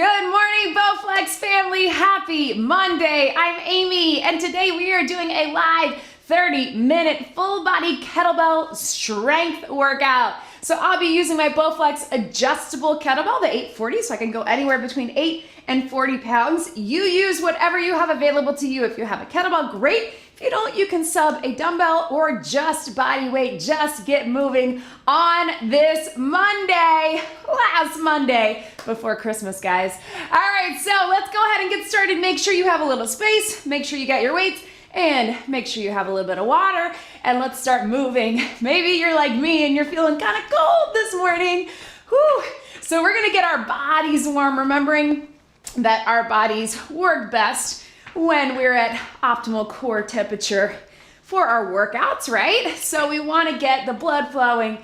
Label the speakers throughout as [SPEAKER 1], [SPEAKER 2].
[SPEAKER 1] Good morning, Bowflex family. Happy Monday. I'm Amy, and today we are doing a live 30-minute full body kettlebell strength workout. So I'll be using my Bowflex adjustable kettlebell, the 840, so I can go anywhere between 8 and 40 pounds. You use whatever you have available to you. If you have a kettlebell, great. If you don't, you can sub a dumbbell or just body weight. Just get moving on this Monday, last Monday before Christmas, guys. All right, so let's go ahead and get started. Make sure you have a little space. Make sure you got your weights. And make sure you have a little bit of water, and let's start moving. Maybe you're like me and you're feeling kind of cold this morning. Whew. So we're gonna get our bodies warm, remembering that our bodies work best when we're at optimal core temperature for our workouts, right? So we wanna get the blood flowing,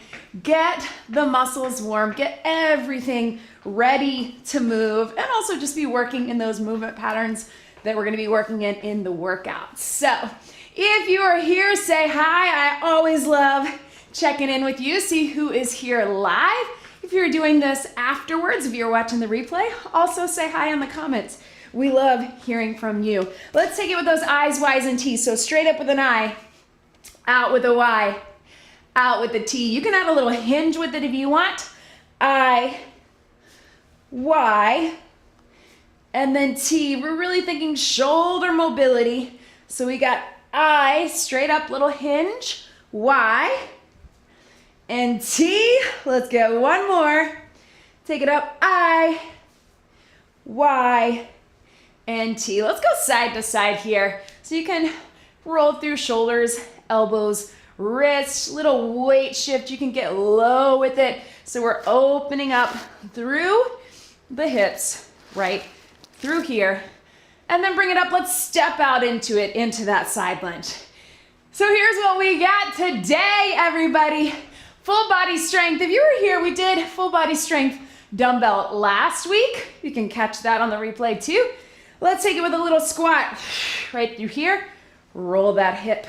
[SPEAKER 1] get the muscles warm, get everything ready to move, and also just be working in those movement patterns that we're gonna be working in the workout. So if you are here, say hi. I always love checking in with you, see who is here live. If you're doing this afterwards, if you're watching the replay, also say hi in the comments. We love hearing from you. Let's take it with those I's, Y's, and T's. So straight up with an I, out with a Y, out with a T. You can add a little hinge with it if you want. I, Y, and then T. We're really thinking shoulder mobility. So we got I, straight up little hinge, Y, and T. Let's get one more. Take it up, I, Y, and T. Let's go side to side here. So you can roll through shoulders, elbows, wrists, little weight shift. You can get low with it. So we're opening up through the hips, right? Through here, and then bring it up. Let's step out into it, into that side lunge. So here's what we got today, everybody. Full body strength. If you were here, we did full body strength dumbbell last week. You can catch that on the replay too. Let's take it with a little squat right through here. Roll that hip.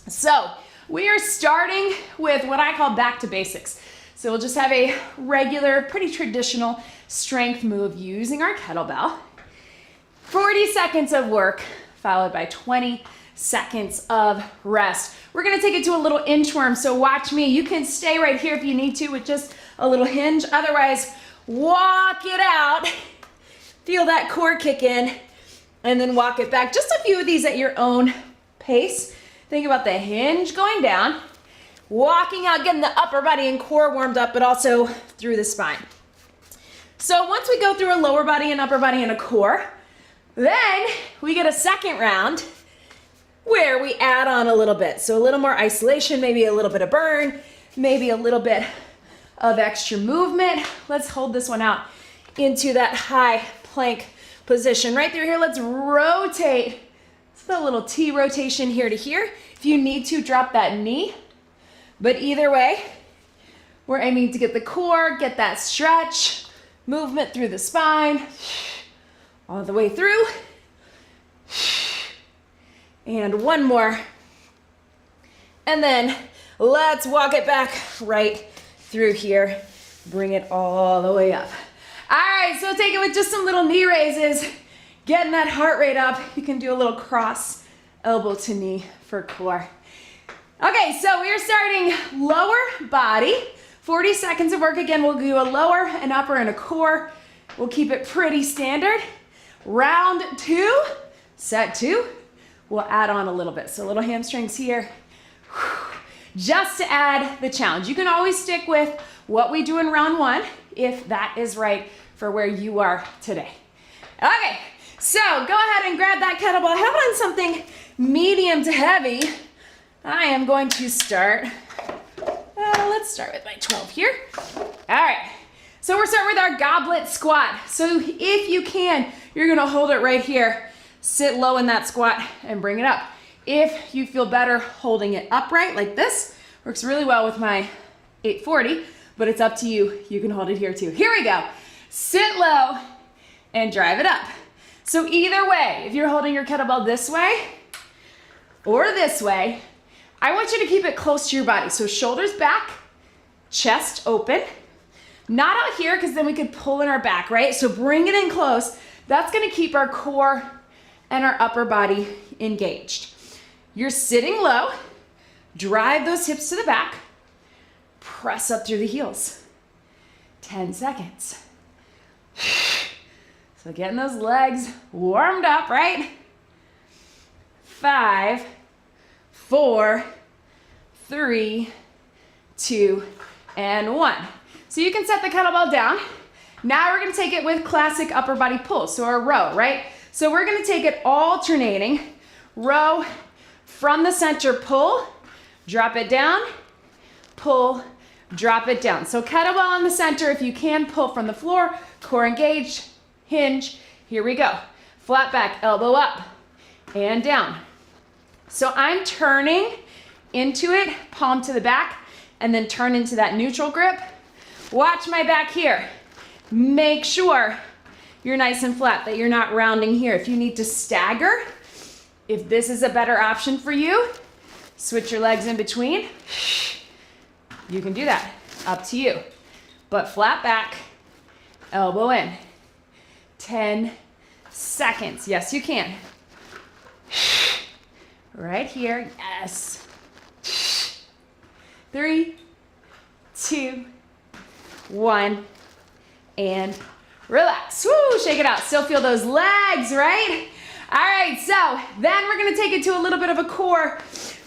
[SPEAKER 1] So we are starting with what I call back to basics. So we'll just have a regular, pretty traditional strength move using our kettlebell. 40 seconds of work followed by 20 seconds of rest. We're gonna take it to a little inchworm, so watch me. You can stay right here if you need to with just a little hinge. Otherwise, walk it out. Feel that core kick in, and then walk it back. Just a few of these at your own pace. Think about the hinge going down, walking out, getting the upper body and core warmed up, but also through the spine. So once we go through a lower body and upper body and a core, then we get a second round where we add on a little bit. So a little more isolation, maybe a little bit of burn, maybe a little bit of extra movement. Let's hold this one out into that high plank position. Right through here, let's rotate. It's a little T rotation here to here. If you need to, drop that knee. But either way, we're aiming to get the core, get that stretch, movement through the spine, all the way through. And one more. And then let's walk it back right through here. Bring it all the way up. All right, so take it with just some little knee raises, getting that heart rate up. You can do a little cross elbow to knee for core. Okay, so we're starting lower body. 40 seconds of work. Again, we'll do a lower, an upper, and a core. We'll keep it pretty standard. Round two, set two. We'll add on a little bit. So little hamstrings here. Just to add the challenge. You can always stick with what we do in round one if that is right for where you are today. Okay, so go ahead and grab that kettlebell. Have it on something medium to heavy. I am going to start, let's start with my 12 here. All right, so we're starting with our goblet squat. So if you can, you're gonna hold it right here. Sit low in that squat and bring it up. If you feel better holding it upright like this, works really well with my 840, but it's up to you. You can hold it here too. Here we go. Sit low and drive it up. So either way, if you're holding your kettlebell this way or this way, I want you to keep it close to your body. So shoulders back, chest open. Not out here, because then we could pull in our back, right? So bring it in close. That's gonna keep our core and our upper body engaged. You're sitting low, drive those hips to the back, press up through the heels. 10 seconds. So getting those legs warmed up, right? 5, 4, 3, 2, and 1. So you can set the kettlebell down. Now we're gonna take it with classic upper body pulls, so our row, right? So we're gonna take it alternating. Row from the center, pull, drop it down, pull, drop it down. So kettlebell in the center, if you can, pull from the floor, core engaged, hinge. Here we go. Flat back, elbow up and down. So I'm turning into it, palm to the back, and then turn into that neutral grip. Watch my back here. Make sure you're nice and flat, that you're not rounding here. If you need to stagger, if this is a better option for you, switch your legs in between. You can do that, up to you. But flat back, elbow in. 10 seconds, yes you can. Right here, yes. 3, 2, 1, and relax. Woo, shake it out. Still feel those legs, right? All right, so then we're gonna take it to a little bit of a core.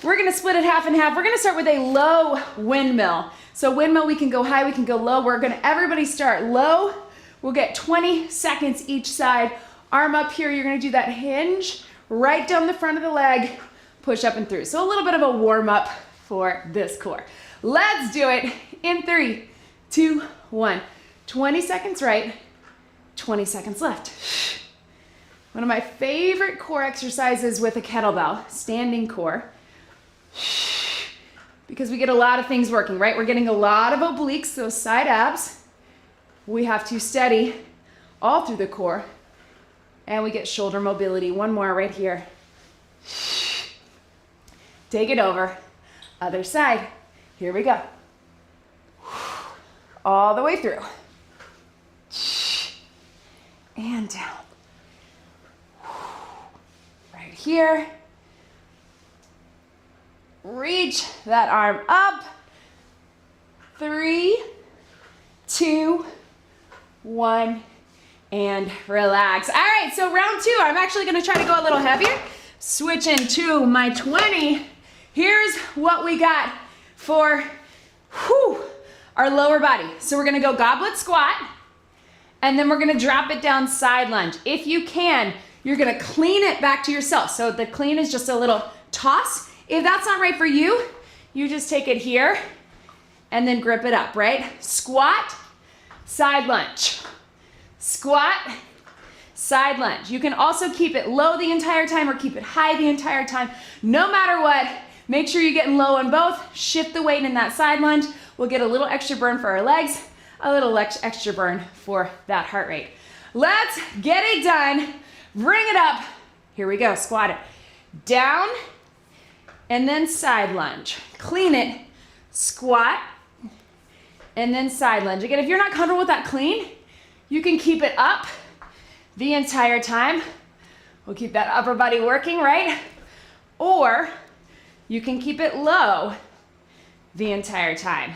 [SPEAKER 1] We're gonna split it half and half. We're gonna start with a low windmill. So windmill, we can go high, we can go low. We're gonna, everybody start low. We'll get 20 seconds each side. Arm up here, you're gonna do that hinge right down the front of the leg, push up and through. So a little bit of a warm up for this core. Let's do it in 3, 2, 1. 20 seconds right, 20 seconds left. One of my favorite core exercises with a kettlebell, standing core, because we get a lot of things working, right? We're getting a lot of obliques, those side abs. We have to steady all through the core, and we get shoulder mobility. One more right here. Take it over, other side. Here we go. All the way through. And down. Right here. Reach that arm up. 3, 2, 1, and relax. All right, so round 2, I'm actually gonna try to go a little heavier. Switch into my 20. Here's what we got for our lower body. So we're gonna go goblet squat, and then we're gonna drop it down side lunge. If you can, you're gonna clean it back to yourself. So the clean is just a little toss. If that's not right for you, you just take it here and then grip it up, right? Squat, side lunge. Squat, side lunge. You can also keep it low the entire time or keep it high the entire time. No matter what, make sure you're getting low on both. Shift the weight in that side lunge. We'll get a little extra burn for our legs, a little extra burn for that heart rate. Let's get it done. Bring it up. Here we go, squat it. Down, and then side lunge. Clean it, squat, and then side lunge. Again, if you're not comfortable with that clean, you can keep it up the entire time. We'll keep that upper body working, right? Or you can keep it low the entire time.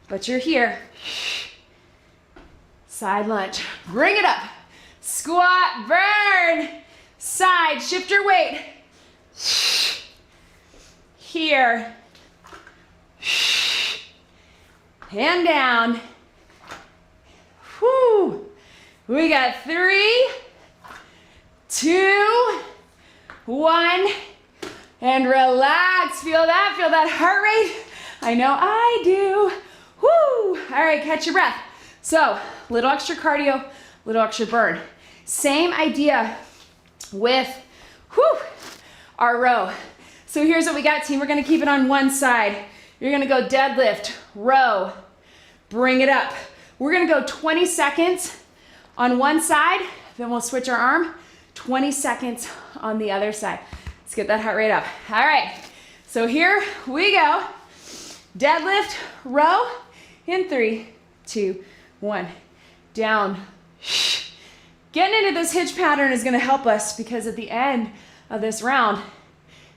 [SPEAKER 1] But you're here. Side lunge. Bring it up. Squat, burn. Side, shift your weight. Here. And down. Whew. We got 3, 2, 1, and relax. Feel that heart rate? I know I do. Whoo! All right, catch your breath. So, little extra cardio, little extra burn. Same idea with our row. So here's what we got, team. We're gonna keep it on one side. You're gonna go deadlift, row, bring it up. We're gonna go 20 seconds on one side, then we'll switch our arm, 20 seconds on the other side. Let's get that heart rate up. All right, so here we go. Deadlift, row, in 3, 2, 1. Down. Getting into this hitch pattern is going to help us because at the end of this round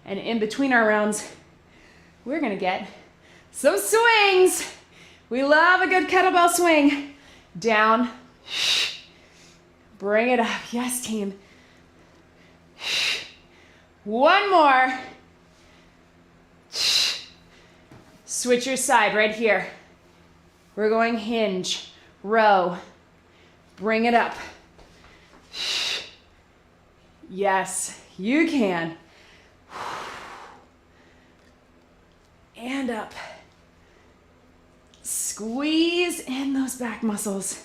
[SPEAKER 1] and in between our rounds, we're going to get some swings. We love a good kettlebell swing. Down. Bring it up. Yes, team. One more. Switch your side right here. We're going hinge, row. Bring it up. Yes, you can. And up. Squeeze in those back muscles.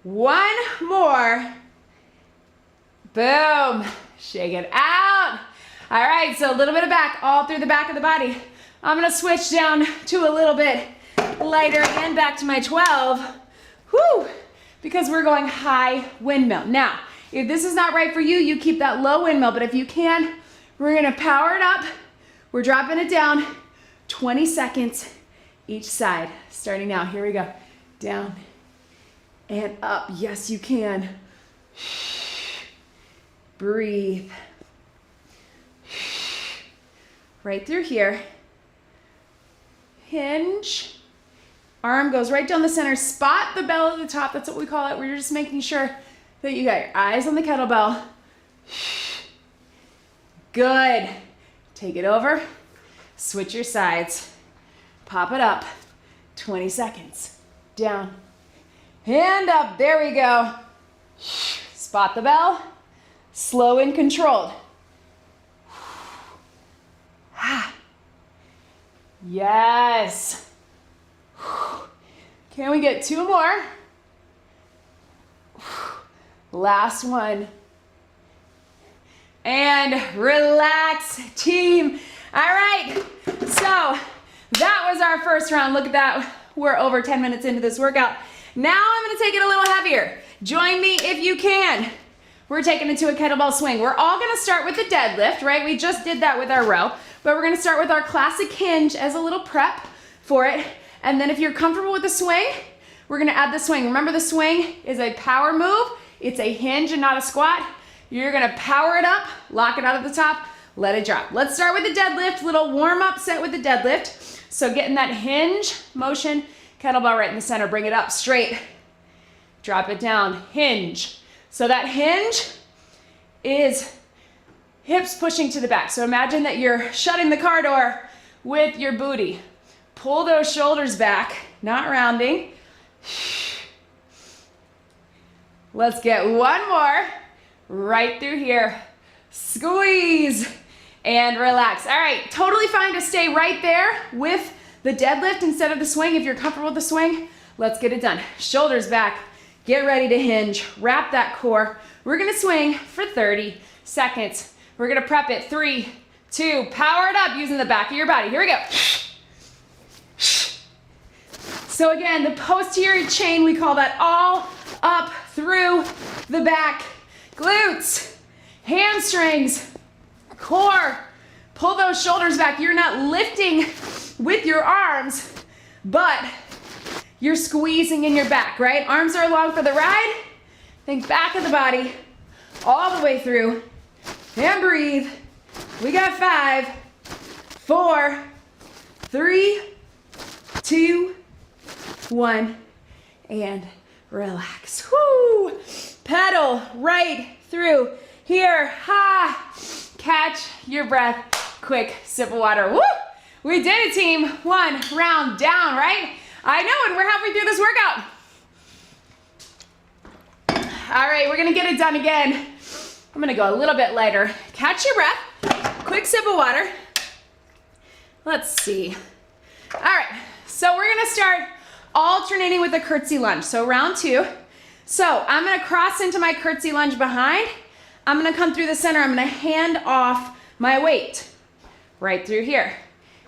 [SPEAKER 1] One more. Boom. Shake it out. All right, so a little bit of back, all through the back of the body. I'm gonna switch down to a little bit lighter and back to my 12. Whoo! Because we're going high windmill. Now, if this is not right for you, you keep that low windmill, but if you can, we're gonna power it up. We're dropping it down, 20 seconds each side. Starting now, here we go. Down and up, yes you can. Breathe. Right through here. Hinge. Arm goes right down the center. Spot the bell at the top. That's what we call it. We're just making sure that you got your eyes on the kettlebell. Good. Take it over. Switch your sides. Pop it up. 20 seconds. Down. Hand up. There we go. Spot the bell. Slow and controlled. Yes. Can we get 2 more? Last one. And relax, team. All right, so that was our first round. Look at that. We're over 10 minutes into this workout. Now I'm gonna take it a little heavier. Join me if you can. We're taking it to a kettlebell swing. We're all gonna start with the deadlift, right? We just did that with our row, but we're gonna start with our classic hinge as a little prep for it. And then if you're comfortable with the swing, we're gonna add the swing. Remember, the swing is a power move. It's a hinge and not a squat. You're gonna power it up, lock it out at the top, let it drop. Let's start with the deadlift, little warm up set with the deadlift. So getting that hinge motion, kettlebell right in the center, bring it up straight. Drop it down, hinge. So that hinge is hips pushing to the back. So imagine that you're shutting the car door with your booty. Pull those shoulders back, not rounding. Let's get one more right through here. Squeeze and relax. All right, totally fine to stay right there with the deadlift instead of the swing. If you're comfortable with the swing, let's get it done. Shoulders back, get ready to hinge, wrap that core. We're gonna swing for 30 seconds. We're gonna prep it, 3, 2, power it up using the back of your body. Here we go. So again, the posterior chain, we call that all up through the back. Glutes, hamstrings, core. Pull those shoulders back. You're not lifting with your arms, but you're squeezing in your back, right? Arms are along for the ride. Think back of the body all the way through. And breathe. We got 5, 4, 3, 2, 1, and relax. Woo! Pedal right through here. Ha! Catch your breath. Quick sip of water. Woo! We did it, team. 1 round down, right? I know, and we're halfway through this workout. All right, we're gonna get it done again. I'm gonna go a little bit lighter. Catch your breath. Quick sip of water. Let's see. All right, so we're gonna start alternating with a curtsy lunge. So round 2. So I'm gonna cross into my curtsy lunge behind. I'm gonna come through the center. I'm gonna hand off my weight right through here.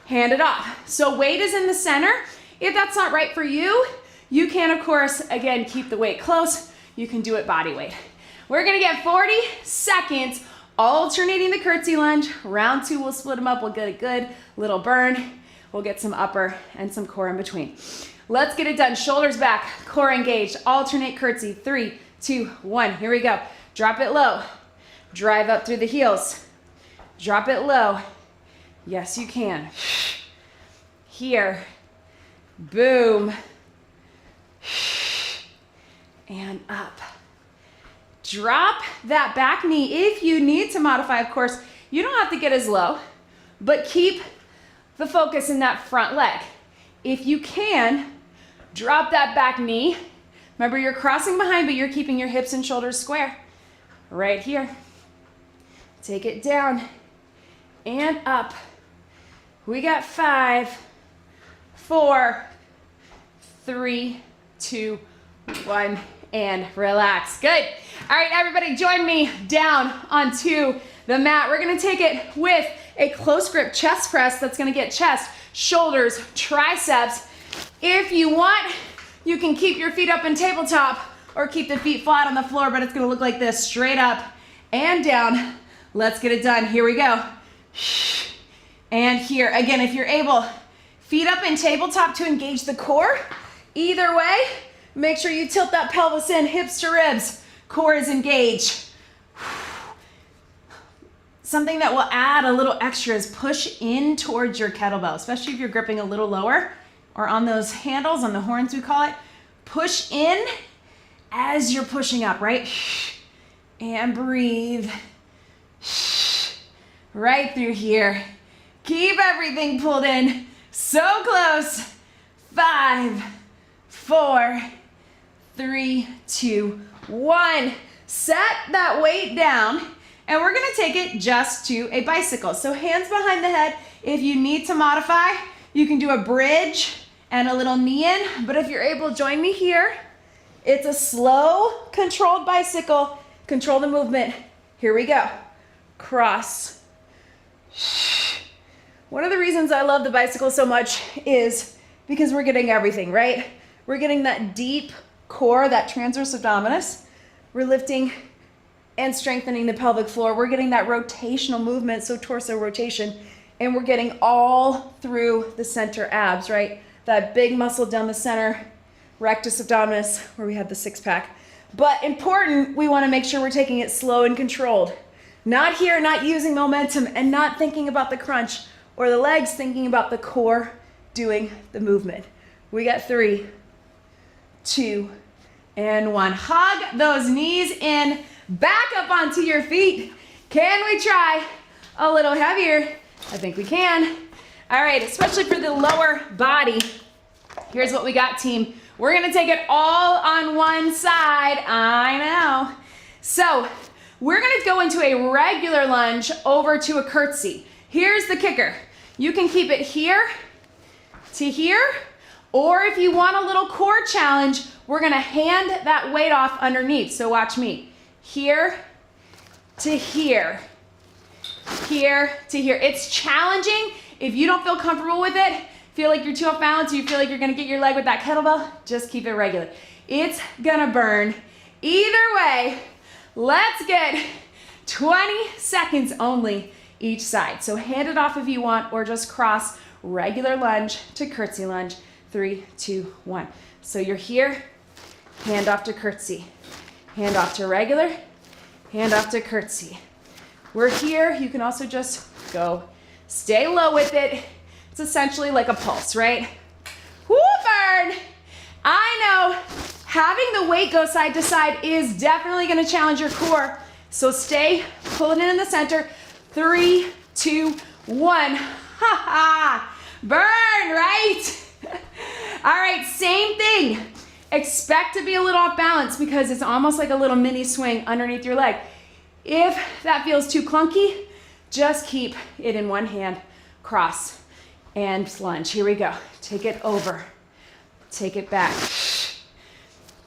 [SPEAKER 1] Hand it off. So weight is in the center. If that's not right for you, you can, of course, again, keep the weight close. You can do it body weight. We're gonna get 40 seconds alternating the curtsy lunge. Round 2, we'll split them up. We'll get a good little burn. We'll get some upper and some core in between. Let's get it done. Shoulders back, core engaged. Alternate curtsy. 3, 2, 1. Here we go. Drop it low. Drive up through the heels. Drop it low. Yes, you can. Here. Boom. And up. Drop that back knee. If you need to modify, of course, you don't have to get as low, but keep the focus in that front leg. If you can, drop that back knee. Remember, you're crossing behind, but you're keeping your hips and shoulders square. Right here. Take it down and up. We got 5, 4, 3, 2, 1, and relax. Good. All right, everybody, join me down onto the mat. We're gonna take it with a close grip chest press that's gonna get chest, shoulders, triceps. If you want, you can keep your feet up in tabletop or keep the feet flat on the floor, but it's gonna look like this, straight up and down. Let's get it done. Here we go. And here, again, if you're able, feet up in tabletop to engage the core. Either way, make sure you tilt that pelvis in, hips to ribs, core is engaged. Something that will add a little extra is push in towards your kettlebell, especially if you're gripping a little lower or on those handles, on the horns we call it. Push in as you're pushing up, right? And breathe. Right through here. Keep everything pulled in. So close. 5, 4, 3, 2, 1. Set that weight down, and we're gonna take it just to a bicycle. So hands behind the head. If you need to modify, you can do a bridge and a little knee in, but if you're able, join me here. It's a slow, controlled bicycle. Control the movement. Here we go. Cross. One of the reasons I love the bicycle so much is because we're getting everything, right? We're getting that deep core, that transverse abdominis. We're lifting and strengthening the pelvic floor. We're getting that rotational movement, so torso rotation, and we're getting all through the center abs, right? That big muscle down the center, rectus abdominis, where we have the six pack. But important, we wanna make sure we're taking it slow and controlled. Not here, not using momentum, and not thinking about the crunch or the legs, thinking about the core doing the movement. We got 3, 2, and 1. Hug those knees in, back up onto your feet. Can we try a little heavier? I think we can. All right, especially for the lower body. Here's what we got, team. We're gonna take it all on one side. I know. So we're gonna go into a regular lunge over to a curtsy. Here's the kicker. You can keep it here to here, or if you want a little core challenge, we're gonna hand that weight off underneath. So watch me. Here to here, here to here. It's challenging. If you don't feel comfortable with it, feel like you're too off balance, or you feel like you're gonna get your leg with that kettlebell, just keep it regular. It's gonna burn. Either way, let's get 20 seconds only each side. So hand it off if you want, or just cross regular lunge to curtsy lunge. 3, 2, 1. So you're here, hand off to curtsy. Hand off to regular, hand off to curtsy. We're here, you can also just go. Stay low with it. It's essentially like a pulse, right? Woo, burn! I know having the weight go side to side is definitely gonna challenge your core. So stay, pull it in the center. 3, 2, 1. Ha ha! Burn, right? All right, same thing. Expect to be a little off balance because it's almost like a little mini swing underneath your leg. If that feels too clunky, just keep it in one hand, cross and lunge. Here we go. Take it over, take it back,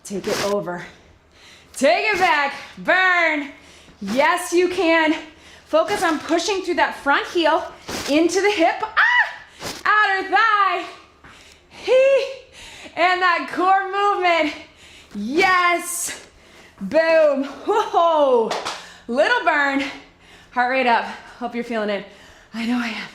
[SPEAKER 1] take it over, take it back, burn. Yes, you can. Focus on pushing through that front heel into the hip, outer thigh, and that core movement. Yes, boom, whoa, little burn, heart rate up. Hope you're feeling it. I know I am.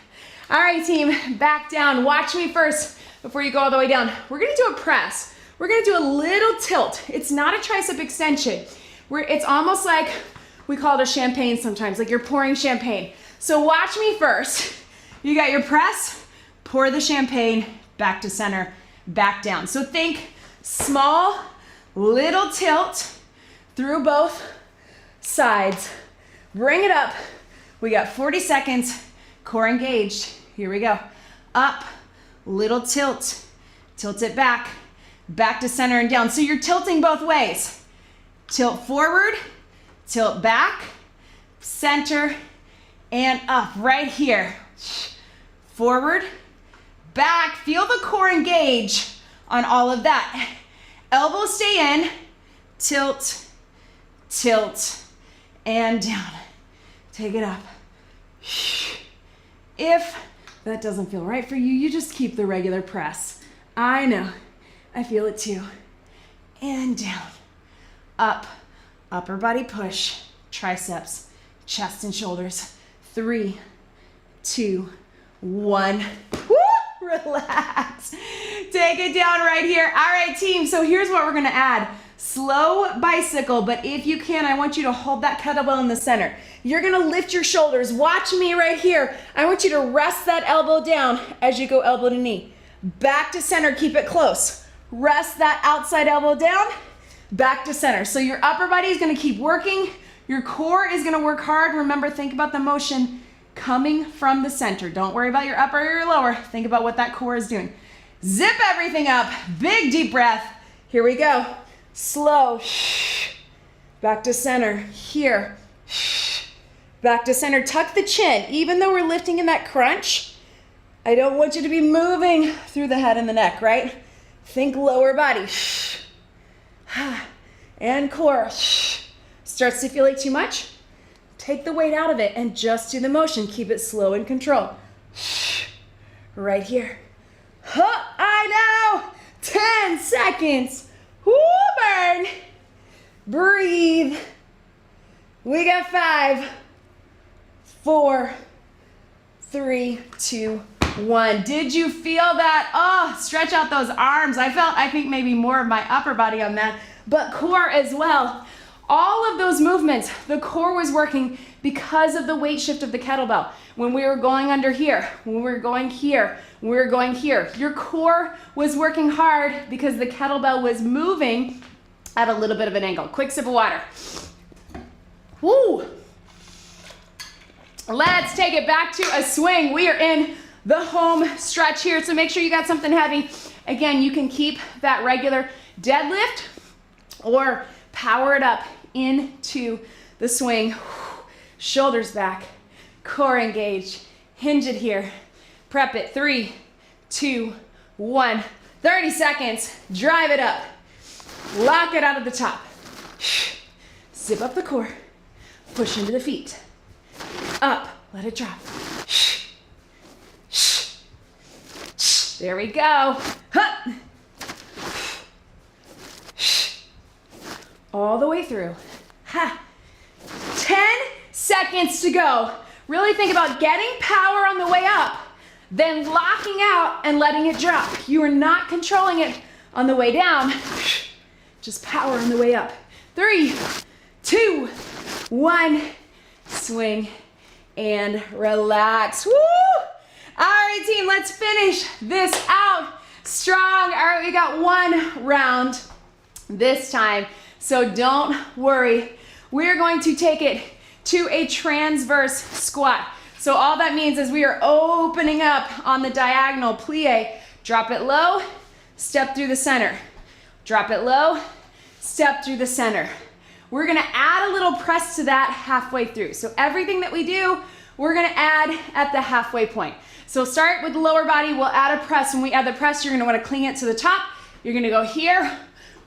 [SPEAKER 1] All right, team, back down. Watch me first before you go all the way down. We're gonna do a press. We're gonna do a little tilt. It's not a tricep extension. It's almost like, we call it a champagne sometimes, like you're pouring champagne. So watch me first. You got your press, pour the champagne, back to center, back down. So think small, little tilt through both sides. Bring it up. We got 40 seconds, core engaged. Here we go. Up, little tilt, tilt it back, back to center and down. So you're tilting both ways. Tilt forward, tilt back, center, and up right here. Forward, back, feel the core engage on all of that. Elbows stay in, tilt, tilt, and down. Take it up. If that doesn't feel right for you, you just keep the regular press. I know, I feel it too. And down, up, upper body push, triceps, chest and shoulders. 3, 2, 1. Woo! Relax. Take it down right here. All right, team, so here's what we're gonna add. Slow bicycle, but if you can, I want you to hold that kettlebell in the center. You're gonna lift your shoulders. Watch me right here. I want you to rest that elbow down as you go elbow to knee. Back to center, keep it close. Rest that outside elbow down, back to center. So your upper body is gonna keep working. Your core is gonna work hard. Remember, think about the motion coming from the center. Don't worry about your upper or your lower. Think about what that core is doing. Zip everything up. Big deep breath. Here we go. Slow. Back to center. Here. Back to center. Tuck the chin. Even though we're lifting in that crunch, I don't want you to be moving through the head and the neck, right? Think lower body. And core. Starts to feel like too much? Take the weight out of it and just do the motion. Keep it slow and controlled. Right here. I know. 10 seconds. Woo, burn. Breathe. We got 5, 4, 3, 2, 1. Did you feel that? Oh, stretch out those arms. I think maybe more of my upper body on that, but core as well. All of those movements, the core was working because of the weight shift of the kettlebell. When we were going under here, when we were going here, when we were going here, your core was working hard because the kettlebell was moving at a little bit of an angle. Quick sip of water. Woo! Let's take it back to a swing. We are in the home stretch here, so make sure you got something heavy. Again, you can keep that regular deadlift or power it up into the swing. Shoulders back, core engaged, hinge it here. Prep it, 3, 2, 1. 30 seconds, drive it up. Lock it out at the top. Zip up the core, push into the feet. Up, let it drop. There we go. All the way through. 10 seconds to go. Really think about getting power on the way up, then locking out and letting it drop. You are not controlling it on the way down. Just power on the way up. 3, 2, 1. Swing and relax. Woo! All right, team, let's finish this out strong. All right, we got 1 round this time, so don't worry. We're going to take it to a transverse squat. So all that means is we are opening up on the diagonal plie. Drop it low, step through the center. Drop it low, step through the center. We're gonna add a little press to that halfway through. So everything that we do, we're gonna add at the halfway point. So start with the lower body, we'll add a press. When we add the press, you're gonna wanna cling it to the top. You're gonna go here,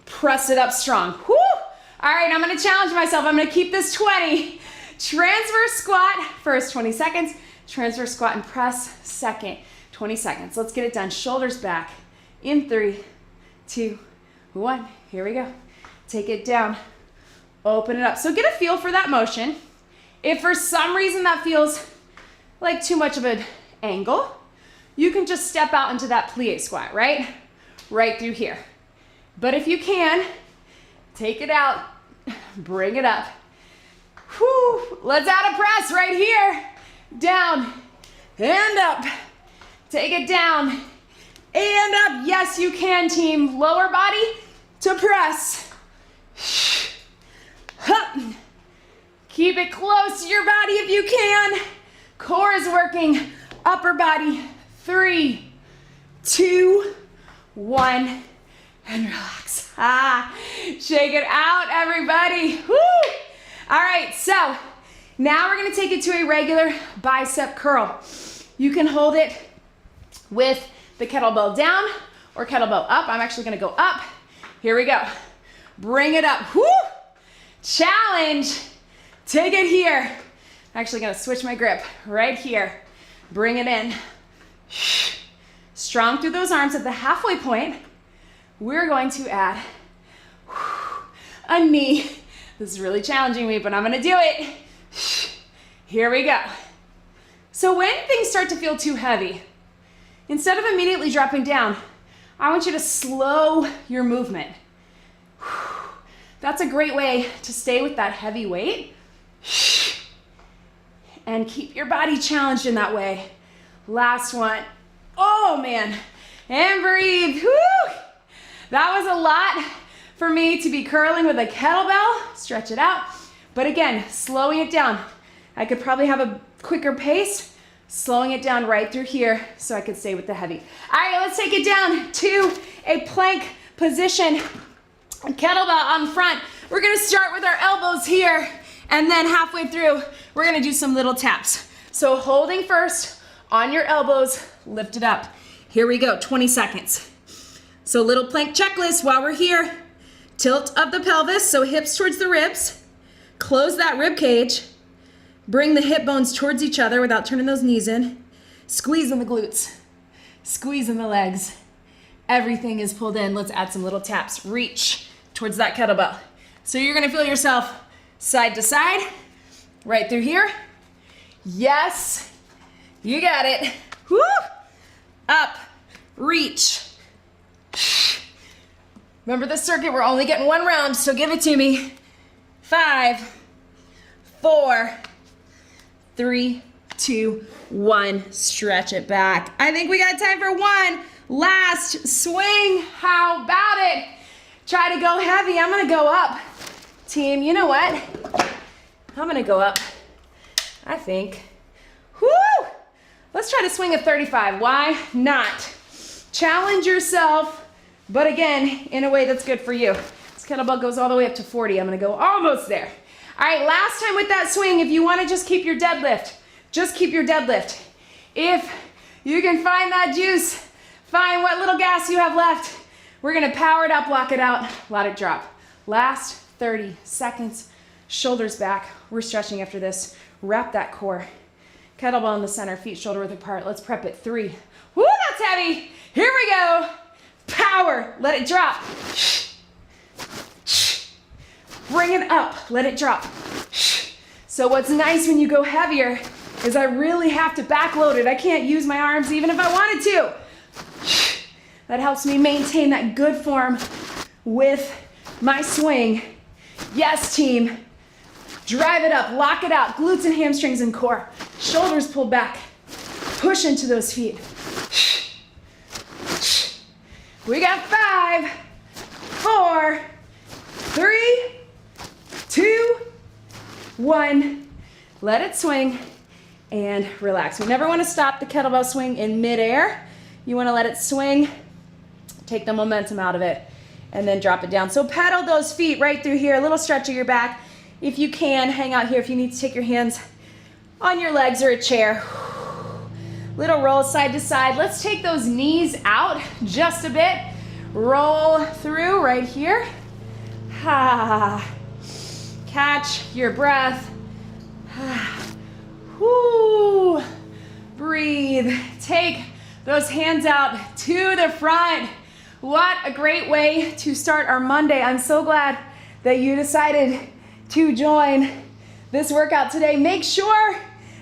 [SPEAKER 1] press it up strong. Woo! All right, I'm gonna challenge myself. I'm gonna keep this 20. Transverse squat, first 20 seconds. Transverse squat and press, second 20 seconds. Let's get it done. Shoulders back in 3, 2, 1. Here we go. Take it down. Open it up. So get a feel for that motion. If for some reason that feels like too much of an angle, you can just step out into that plie squat, right? Right through here. But if you can, take it out, bring it up. Whew. Let's add a press right here. Down and up. Take it down and up. Yes, you can, team. Lower body to press. Keep it close to your body if you can. Core is working. Upper body. 3, 2, 1, and relax. Shake it out, everybody. Woo! All right, so now we're gonna take it to a regular bicep curl. You can hold it with the kettlebell down or kettlebell up. I'm actually gonna go up. Here we go. Bring it up. Woo! Challenge. Take it here. I'm actually gonna switch my grip right here. Bring it in. Strong through those arms at the halfway point. We're going to add a knee. This is really challenging me, but I'm gonna do it. Here we go. So when things start to feel too heavy, instead of immediately dropping down, I want you to slow your movement. That's a great way to stay with that heavy weight and keep your body challenged in that way. Last one. Oh man. And breathe. Woo! That was a lot for me to be curling with a kettlebell. Stretch it out. But again, slowing it down. I could probably have a quicker pace, slowing it down right through here so I could stay with the heavy. All right, let's take it down to a plank position. Kettlebell on front. We're gonna start with our elbows here, and then halfway through, we're gonna do some little taps. So holding first on your elbows, lift it up. Here we go, 20 seconds. So little plank checklist while we're here. Tilt of the pelvis, so hips towards the ribs. Close that rib cage. Bring the hip bones towards each other without turning those knees in. Squeeze in the glutes. Squeeze in the legs. Everything is pulled in. Let's add some little taps. Reach towards that kettlebell. So you're gonna feel yourself side to side, right through here. Yes, you got it. Woo! Up, reach. Remember this circuit, we're only getting one round, so give it to me. 5, 4, 3, 2, 1. Stretch it back. I think we got time for one last swing. How about it? Try to go heavy. I'm gonna go up. Team, you know what? I'm gonna go up, I think. Whoo! Let's try to swing a 35. Why not? Challenge yourself, but again, in a way that's good for you. This kettlebell goes all the way up to 40. I'm gonna go almost there. All right, last time with that swing, if you wanna just keep your deadlift, just keep your deadlift. If you can find that juice, find what little gas you have left, we're gonna power it up, lock it out, let it drop. Last 30 seconds, shoulders back. We're stretching after this. Wrap that core. Kettlebell in the center, feet shoulder width apart. Let's prep it. 3. Woo, that's heavy. Here we go. Power, let it drop. Bring it up, let it drop. So what's nice when you go heavier is I really have to backload it. I can't use my arms even if I wanted to. That helps me maintain that good form with my swing. Yes, team. Drive it up, lock it out, glutes and hamstrings and core. Shoulders pulled back. Push into those feet. We got 5, 4, 3, 2, 1. Let it swing and relax. We never want to stop the kettlebell swing in midair. You want to let it swing, take the momentum out of it, and then drop it down. So pedal those feet right through here, a little stretch of your back. If you can, hang out here if you need to take your hands on your legs or a chair. Little roll side to side. Let's take those knees out just a bit. Roll through right here. Catch your breath. Whoo. Breathe. Take those hands out to the front. What a great way to start our Monday. I'm so glad that you decided to join this workout today. Make sure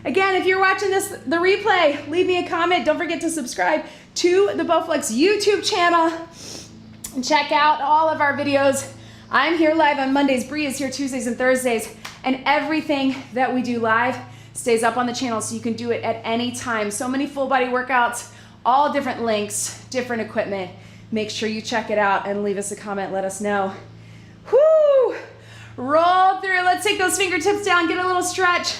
[SPEAKER 1] Again, if you're watching the replay, leave me a comment. Don't forget to subscribe to the Bowflex YouTube channel and check out all of our videos. I'm here live on Mondays, Bree is here Tuesdays and Thursdays, and everything that we do live stays up on the channel so you can do it at any time. So many full body workouts, all different links, different equipment. Make sure you check it out and leave us a comment, let us know. Whoo! Roll through, let's take those fingertips down, get a little stretch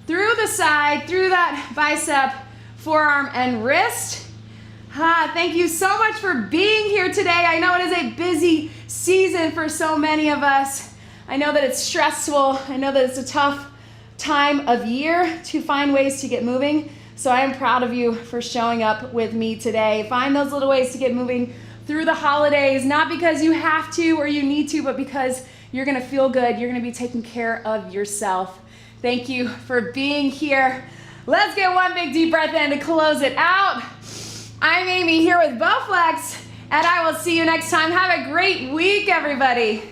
[SPEAKER 1] through the side, through that bicep, forearm, and wrist. Thank you so much for being here today. I know it is a busy season for so many of us. I know that it's stressful. I know that it's a tough time of year to find ways to get moving. So I am proud of you for showing up with me today. Find those little ways to get moving through the holidays, not because you have to or you need to, but because you're gonna feel good. You're gonna be taking care of yourself. Thank you for being here. Let's get one big deep breath in to close it out. I'm Amy here with Bowflex, and I will see you next time. Have a great week, everybody.